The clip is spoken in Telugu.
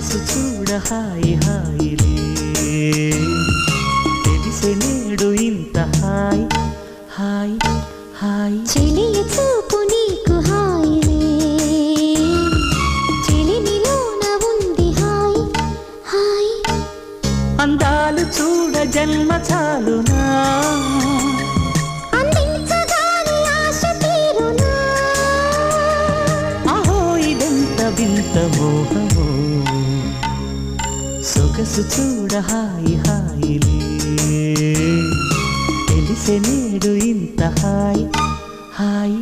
సొగసు చూడ హాయి హాయిలే తెలిసే నేడు ఇంత హాయ్ హాయ్ హాయ్ చెలియ చూపు నీకు హాయిలే చెలిమిలోన ఉంది హాయ్ హాయ్ అందాలు చూడ జన్మ చాలునా అందించగాని ఆశ తీరునా అహో ఇదెంత వింత మోహమో సొగసు చూడ హాయి హాయిలే తెలిసే నేడు ఇంత హాయ్ హాయ్